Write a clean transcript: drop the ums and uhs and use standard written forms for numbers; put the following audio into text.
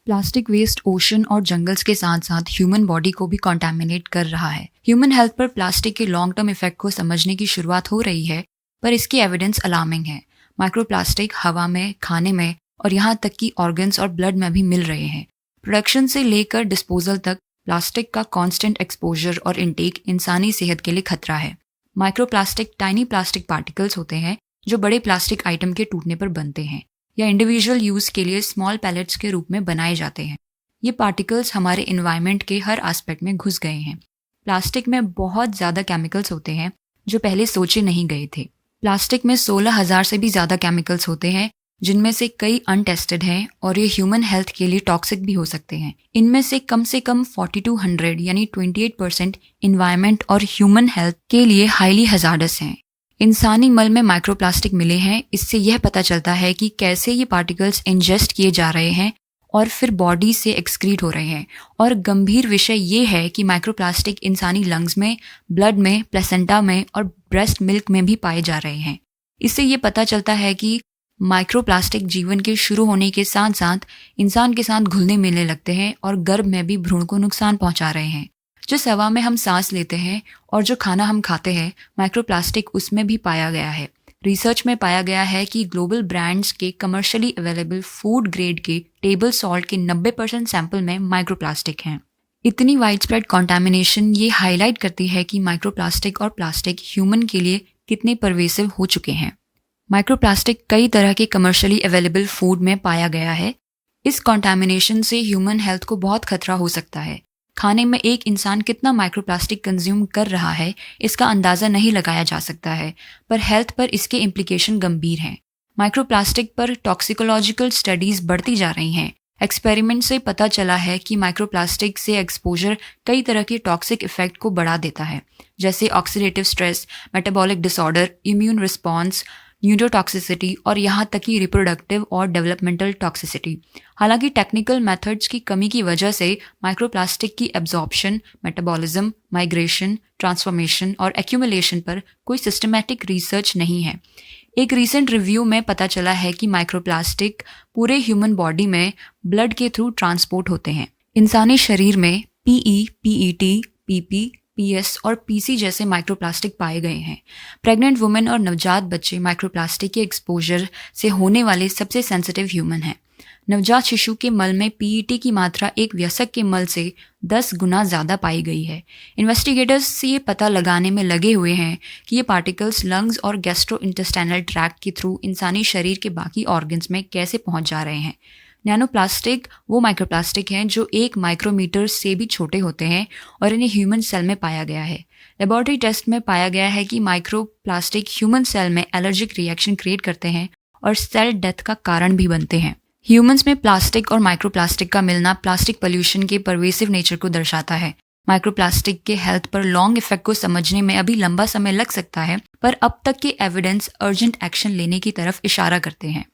Plastic waste ocean और jungles के साथ साथ ह्यूमन बॉडी को भी कॉन्टैमिनेट कर रहा है। ह्यूमन हेल्थ पर प्लास्टिक के लॉन्ग टर्म इफेक्ट को समझने की शुरुआत हो रही है, पर इसकी एविडेंस अलार्मिंग है। माइक्रोप्लास्टिक हवा में, खाने में और यहाँ तक कि ऑर्गन्स और ब्लड में भी मिल रहे हैं। प्रोडक्शन से लेकर डिस्पोजल तक प्लास्टिक का कांस्टेंट एक्सपोजर और इनटेक इंसानी सेहत के लिए खतरा है। माइक्रोप्लास्टिक टाइनी प्लास्टिक पार्टिकल्स होते हैं जो बड़े प्लास्टिक आइटम के टूटने पर बनते हैं या इंडिविजुअल यूज के लिए स्मॉल पैलेट्स के रूप में बनाए जाते हैं। ये पार्टिकल्स हमारे एनवायरनमेंट के हर एस्पेक्ट में घुस गए हैं। प्लास्टिक में बहुत ज़्यादा केमिकल्स होते हैं जो पहले सोचे नहीं गए थे। प्लास्टिक में 16,000 से भी ज़्यादा केमिकल्स होते हैं, जिनमें से कई अनटेस्टेड हैं और ये ह्यूमन हेल्थ के लिए टॉक्सिक भी हो सकते हैं। इनमें से कम 4200 यानी 28% एनवायरनमेंट और ह्यूमन हेल्थ के लिए हाईली हजार्डस हैं। इंसानी मल में माइक्रोप्लास्टिक मिले हैं। इससे यह पता चलता है कि कैसे ये पार्टिकल्स इंजेस्ट किए जा रहे हैं और फिर बॉडी से एक्सक्रीट हो रहे हैं। और गंभीर विषय ये है कि माइक्रोप्लास्टिक इंसानी लंग्स में, ब्लड में, प्लेसेंटा में और ब्रेस्ट मिल्क में भी पाए जा रहे हैं। इससे ये पता चलता है कि माइक्रोप्लास्टिक जीवन के शुरू होने के साथ साथ इंसान के साथ घुलने मिलने लगते हैं और गर्भ में भी भ्रूण को नुकसान पहुंचा रहे हैं। जिस हवा में हम सांस लेते हैं और जो खाना हम खाते हैं, माइक्रोप्लास्टिक उसमें भी पाया गया है। रिसर्च में पाया गया है कि ग्लोबल ब्रांड्स के कमर्शियली अवेलेबल फूड ग्रेड के टेबल सॉल्ट के 90% सैंपल में माइक्रोप्लास्टिक हैं। इतनी वाइड स्प्रेड कॉन्टैमिनेशन ये हाईलाइट करती है कि माइक्रोप्लास्टिक और प्लास्टिक ह्यूमन के लिए कितने परवेसिव हो चुके हैं। माइक्रोप्लास्टिक कई तरह के कमर्शियली अवेलेबल फूड में पाया गया है। इस कॉन्टैमिनेशन से ह्यूमन हेल्थ को बहुत खतरा हो सकता है। खाने में एक इंसान कितना माइक्रोप्लास्टिक कंज्यूम कर रहा है, इसका अंदाज़ा नहीं लगाया जा सकता है, पर हेल्थ पर इसके इम्प्लीकेशन गंभीर हैं। माइक्रोप्लास्टिक पर टॉक्सिकोलॉजिकल स्टडीज़ बढ़ती जा रही हैं। एक्सपेरिमेंट से पता चला है कि माइक्रोप्लास्टिक से एक्सपोजर कई तरह के टॉक्सिक इफेक्ट को बढ़ा देता है, जैसे oxidative stress, metabolic disorder, immune response, neurotoxicity और यहाँ तक कि रिप्रोडक्टिव और डेवलपमेंटल टॉक्सिसिटी। हालांकि टेक्निकल मेथड्स की कमी की वजह से माइक्रोप्लास्टिक की एब्जॉर्प्शन, मेटाबॉलिज्म, माइग्रेशन, ट्रांसफॉर्मेशन और एक्यूमुलेशन पर कोई सिस्टमैटिक रिसर्च नहीं है। एक रीसेंट रिव्यू में पता चला है कि माइक्रोप्लास्टिक पूरे ह्यूमन बॉडी में ब्लड के थ्रू ट्रांसपोर्ट होते हैं। इंसानी शरीर में पीई, पीईटी, पीपी, पीएस और पीसी जैसे माइक्रोप्लास्टिक पाए गए हैं। प्रेग्नेंट वुमेन और नवजात बच्चे माइक्रोप्लास्टिक के एक्सपोजर से होने वाले सबसे सेंसिटिव ह्यूमन हैं। नवजात शिशु के मल में पीईटी की मात्रा एक वयस्क के मल से 10 गुना ज़्यादा पाई गई है। इन्वेस्टिगेटर्स ये पता लगाने में लगे हुए हैं कि ये पार्टिकल्स लंग्स और गैस्ट्रोइंटेस्टाइनल ट्रैक्ट के थ्रू इंसानी शरीर के बाकी ऑर्गन्स में कैसे पहुंच जा रहे हैं। नैनोप्लास्टिक वो माइक्रोप्लास्टिक हैं जो 1 माइक्रोमीटर से भी छोटे होते हैं और इन्हें ह्यूमन सेल में पाया गया है। लेबोरेटरी टेस्ट में पाया गया है कि माइक्रोप्लास्टिक ह्यूमन सेल में एलर्जिक रिएक्शन क्रिएट करते हैं और सेल डेथ का कारण भी बनते हैं। ह्यूमंस में प्लास्टिक और माइक्रोप्लास्टिक का मिलना प्लास्टिक पोल्यूशन के परवेसिव नेचर को दर्शाता है। माइक्रोप्लास्टिक के हेल्थ पर लॉन्ग इफेक्ट को समझने में अभी लंबा समय लग सकता है, पर अब तक के एविडेंस अर्जेंट एक्शन लेने की तरफ इशारा करते हैं।